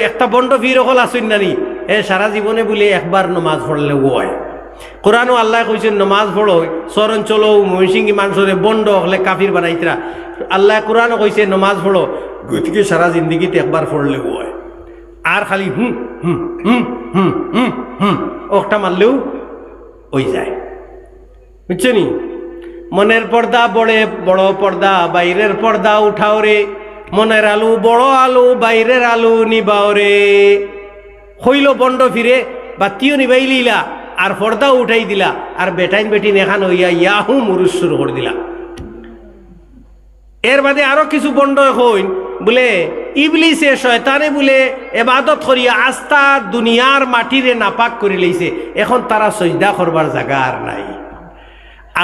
একটা বন্ড ফির হল আসুন নানি সারা জীবনে বলে একবার নমাজ পড়লে হয়। কোরআনও আল্লাহ কইছেন নমাজ পড়ো চরণ চলো মহিষিঙ্গি মানুষরে বন্ড হলে কাফির বানাইতরা। আল্লাহ কোরআনও কইছে নমাজ পড়ো, গতিকে সারা জিন্দিগিতে একবার পড়লে হয়। আর খালি হুম হুম হুম হুম হুম হুম একটা মারলেও ওই যায়, বুঝছো নি? মনের পর্দা বড়ে বড় পর্দা, বাইরের পর্দা উঠাও রে। মনের আলু বড় আলু, বাইরের আলু নিবাও রে। হইল বন্ড ফিরে বাতিও নিবাই লিলা আর পর্দাও উঠাই দিলা, আর বেটাইন বেটিন এখান হইয়া ইয়াহু মুরুষ শুরু করে দিলা। এর বাদে আরো কিছু বন্ড হইন বলে ইবলিসে শয়তানে বলে এবাদত করিয়া আস্থা দুনিয়ার মাটিরে নাপাক করে লইছে। এখন তারা সজদা করবার জায়গা আর নাই।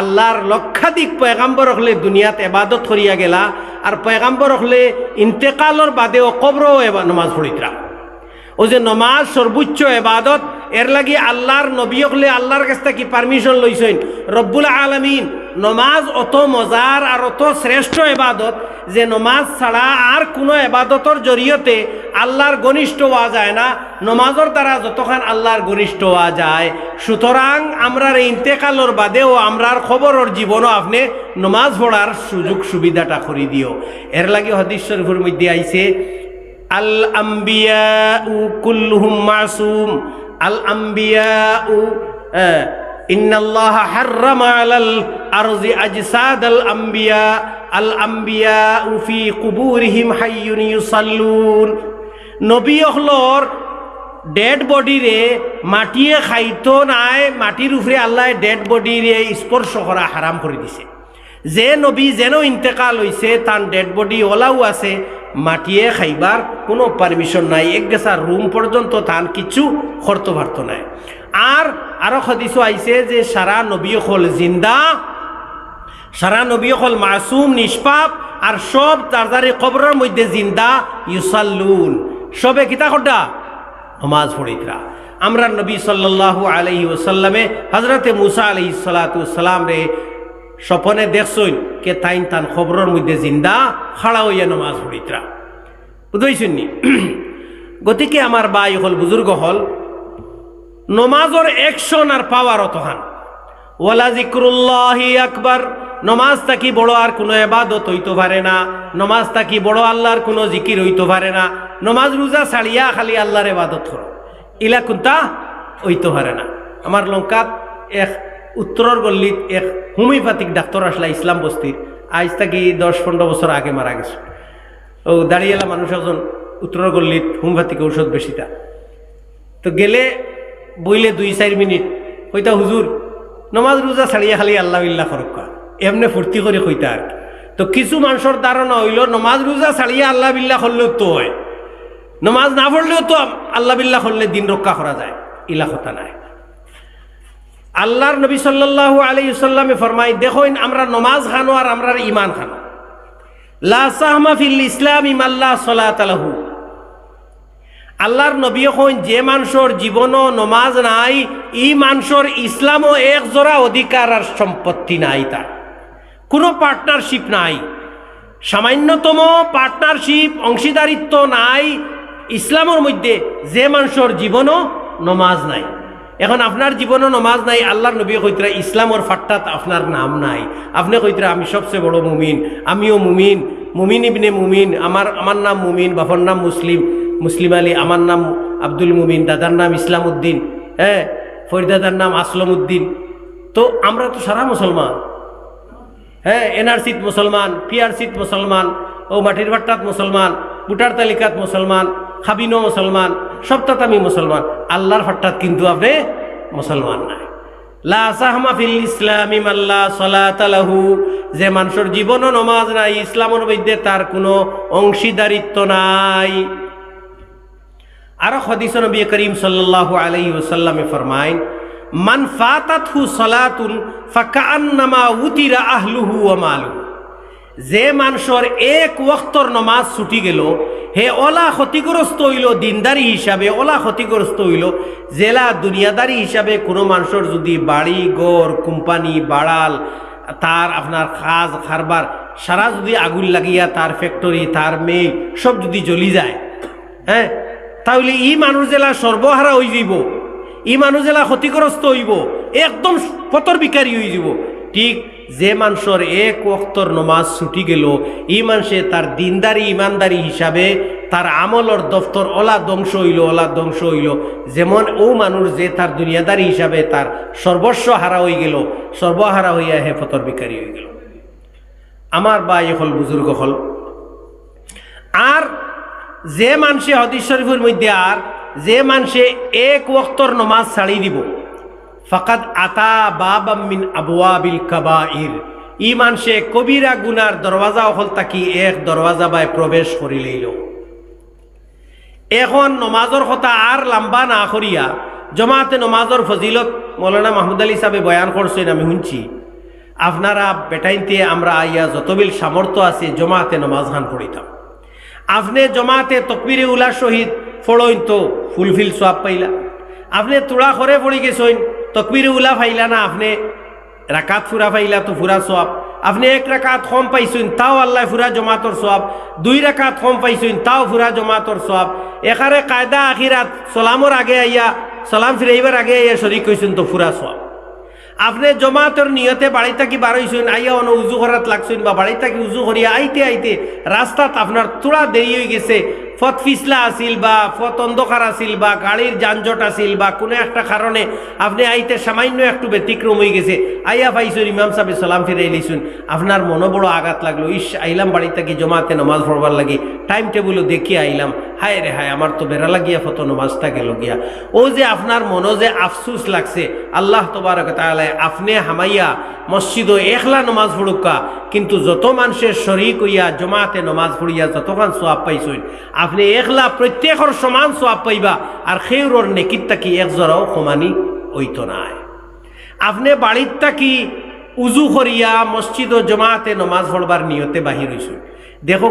আল্লাহর লক্ষাধিক পয়গাম্বর হলে দুনিয়াত এবাদত করিয়া গেলা, আর পয়গাম্বর হলে ইন্তেকালর বাদেও কবরও নমাজ পড়িতরা। ও যে নমাজ সর্বোচ্চ এবাদত, এর লাগি আল্লাহর নবী হলে আল্লাহর কাছ থেকে পারমিশন লইছেন রব্বুল আলামিন। নমাজ অত মজার আর অত শ্রেষ্ঠ এবাদত যে নমাজ ছাড়া আর কোনো এবাদতর জরিয়তে আল্লাহর ঘনিষ্ঠ হওয়া যায় না, নমাজের দ্বারা যতক্ষণ আল্লাহর ঘনিষ্ঠ হওয়া যায়। সুতরাং আমরার ইন্তেকালর বাদেও আমরার খবরের জীবনও আপনি নমাজ পড়ার সুযোগ সুবিধাটা করে দিও। এর লাগে হাদিস শরীফের মধ্যে আইছে আল আম্বিয়াউ কুল্লুহুম মাসুম, আল আম্বিয়াউ ইন্নাল্লাহা হাররামা আলাল আরজি আজসাদাল আম্বিয়া, আল আম্বিয়াউ ফি কুবুরিহিম হাইয়ুন ইউসাল্লুন। নবী হলর ডেড বডিরে মাটিয়ে খাইতো নাই, মাটির উপরে আল্লাহ ডেড বডিরে স্পর্শ করা হারাম করে দিছে। যে নবী যেন ইন্তেকাল হইছে তার ডেড বডি ওলাও আছে, মাটিয়ে খাইবার কোনো পারমিশন নাই। এক গেছার রুম পর্যন্ত তান কিছু করতে পারত নাই। আর আরো হাদিসও আইছে যে সারা নবী হল জিন্দা, সারা নবী হল মাসুম নিষ্পাপ, আর সব তার কবরের মধ্যে জিন্দা ইউসাল্লুন, সবে কিতা খড্ডা নমাজ পড়িতরা। আমরা নবী সাল্লাল্লাহু আলাইহি ওয়াসাল্লামে হযরতে মুসা আলাইহিস সালাতু ওয়াসসালাম রে স্বপনে দেখছইন কে তাইন তান খবরের মধ্যে জিন্দা খাড়া হইয়া নমাজ পড়িতরা, বুঝাইছেন নি? গতিকে আমার বাই হল বুজুর্গ হল নমাজের অ্যাকশন আর পাওয়ার অতহান। ওয়ালা জিক্রুল্লাহি আকবার, নমাজ তাকি বড় আর কোনো ইবাদত হইতে পারে না, নমাজ তাকি বড় আল্লাহর কোনো জিকির হইতে পারে না। নমাজ রোজা ছাড়িয়া খালি আল্লাহর ইবাদত করো, ইলা কোনটা হইতে পারে না। আমার লঙ্কাত এক উত্তরের গল্লিত এক হোমিওপ্যাথিক ডাক্তার আসলা ইসলাম বস্তির, আজ থাকি 10-15 বছর আগে মারা গেছে। ও দাঁড়িয়েলা মানুষ একজন উত্তরের গল্লিত হোমিওপ্যাথিক ঔষধ বেশিটা তো গেলে বইলে 2-4 মিনিট কইতা হুজুর নমাজ রোজা ছাড়িয়া খালি আল্লাহ ইল্লাহ করক্কা, এমনি ফুর্তি করে কইতা আর কি। তো কিছু মানুষের ধারণা হইল নমাজ রোজা ছাড়িয়া আল্লাহ বিল্লাহ করলেও তো হয়, নমাজ না পড়লেও তো আল্লাহ বিল্লাহ করলে দিন রক্ষা করা যায়, ইলা কথা নাই। আল্লাহর নবী সাল্লাল্লাহু আলাইহি ওয়াসাল্লামে ফরমাই দেখুন আমরা নমাজ খানো আর আমরার ঈমান খানো। লা সাহমা ফিল ইসলামি মাল্লা সালাত লাহু। আল্লাহর নবী কইন যে মানুষের জীবনও নমাজ নাই ই মানুষের ইসলামও এক জোড়া অধিকার আর সম্পত্তি নাই, তার কোনো পার্টনারশিপ নাই, সামান্যতম পার্টনারশিপ অংশীদারিত্ব নাই ইসলামের মধ্যে। যে মানুষের জীবনও নমাজ নাই, এখন আপনার জীবনও নমাজ নাই, আল্লাহর নবী কইতরা ইসলামের ফাট্টাত আপনার নাম নাই। আপনি কইতরা আমি সবচেয়ে বড় মুমিন, আমিও মুমিন, মুমিন ইবনে মুমিন, আমার নাম মুমিন, বাবার নাম মুসলিম, মুসলিম আলী, আমার নাম আব্দুল মুমিন, দাদার নাম ইসলাম উদ্দিন, হ্যাঁ ফরিদাদার নাম আসলম উদ্দিন। তো আমরা তো সারা মুসলমান, হ্যাঁ এনআরসিত মুসলমান, পিআরসিত মুসলমান, ও মাটির ভাট্টাত মুসলমান, ভোটার তালিকাত মুসলমান, খাবিনো মুসলমান, সবটাত আমি মুসলমান। আল্লাহর ফাট্টাত কিন্তু আপনি মুসলমান নাই। লা সাহমা ফিল ইসলামি মাল্লা সালাত লাহু, যে মানুষের জীবনও নমাজ নাই ইসলামের মধ্যে তার কোনো অংশীদারিত্ব নাই। আর হাদিস নবী করিম সাল্লাল্লাহু আলাইহি ওয়াসাল্লামে ফরমায় মান ফাতাতহু সালাতুন ফাকান্নামা উতিরা আহলুহু ওয়া মালুহু। যে মানুষের এক ওয়াক্তর নমাজ ছুটি গেল হে ওলা ক্ষতিগ্রস্ত হইল, দিনদারি হিসাবে ওলা ক্ষতিগ্রস্ত হইল। জেলা দুনিয়াদারি হিসাবে কোনো মানুষের যদি বাড়ি গড় কোম্পানি বাড়াল তার আপনার কাজ কারবার সারা যদি আগুন লাগিয়া তার ফ্যাক্টরি তার মেইল সব যদি জ্বলি যায়, হ্যাঁ তাহলে ই মানুষ জেলা সর্বহারা হয়ে যাব, ই মানুষ জেলা ক্ষতিগ্রস্ত হইব, একদম পতর বিকারী হয়ে যাব। ঠিক যে মানুষের এক ওয়াক্তর নমাজ ছুটি গেল, ই মানুষে তার দিনদারি ইমানদারি হিসাবে তার আমলর দফতর ওলা ধ্বংস হইল। যেমন ও মানুষ যে তার দুনিয়াদারি হিসাবে তার সর্বস্ব হারা হয়ে গেল, সর্বহারা হইয়া হে পতর বিকারী হয়ে গেল। আমার ভাই হল বুজুর্গ হল। আর যে মানুষে হাদিস শরীফের মধ্যে আর যে মানুষে এক ওয়াক্তর নমাজ ছাড়ি দিব, ফাকাদ আতা বাবাম মিন আবওয়াবিল কাবাইর, ই মানুষে কবিরা গুনার দরওয়াজা হল তাকি এক দরওয়াজা বাই প্রবেশ করি লইল। এখন নমাজর কথা আর লম্বা না করিয়া জমাতে নমাজর ফজিলত মৌলানা মাহমুদ আলী সাহেব বয়ান করছেন, আমি শুনছি। আপনারা বেটাইনতে আমরা আইয়া যতবিল সামর্থ্য আছে জমাতে নমাজ খান পড়িতাম। আপনি জমাতে তকবিরে উলা শহীদ ফড়ইন তো ফুলফিল সোয়াব পাইলা। আপনি তোড়া করে পড়ি গেছেন, তকবিরে উলা পাইলা না, আপনি রাকাত ফুরা পাইলা তো ফুরা সোয়াব। আপনি এক রাকাত কম পাইছেন তাও আল্লাহ ফুরা জমাতর সোয়াব, 2 রাকাত কম পাইছেন তাও ফুরা জমাতর সোয়াব। এখানে কায়দা আখিরাত সালামর আগে আইয়া সালাম ফিরাইবার আগে আইয়া শরীক হইছেন তো ফুরা সোয়াব। আপনি জমাতর নিয়তে বাড়ি থাকি বারইছেন, আইয়া অন উজু করাত লাগছেন বা বাড়ি থাকি উজু করিয়া আইতে আইতে রাস্তাত আপনার তোড়া দেরি হয়ে গেছে, ফত ফিসলা আসিল বা ফত অন্ধকার আসিল বা গাড়ির যানজট আসিল বা কোনো একটা কারণে আপনি আইতে সামান্য একটু ব্যতিক্রম হয়ে গেছে, আইয়া পাইছেন ইমাম সাহেব সালাম ফিরাই লইছেন, আপনার মনে বড় আঘাত লাগলো, ইস আইলাম বাড়ি থাকি জমাতে নমাজ পড়বার লাগি, টাইম টেবিলও দেখিয়ে আইলাম, হায় রে হায় আমার তো বেড়া লাগিয়া ফত নমাজটা গেল গিয়া। ও যে আপনার মনে যে আফসুস লাগছে, আল্লাহ তবারক তাআলা আপনি হামাইয়া মসজিদও একলা নমাজ পড়ুকা, কিন্তু যত মানুষের শরীক হইয়া জমাতে নমাজ পড়িয়া যতক্ষণ সোয়াব পাইছেন, আপনি একলা প্রত্যেকের সমান সোয়াব পাইবা। আর খেউরর নেকির তাকি এক জরাও সমানি হইত নাই। আপনি বাড়ির তাকি উজু করিয়া মসজিদ ও জমাতে নমাজ পড়বার নিয়তে বাহির হইছেন, দেখো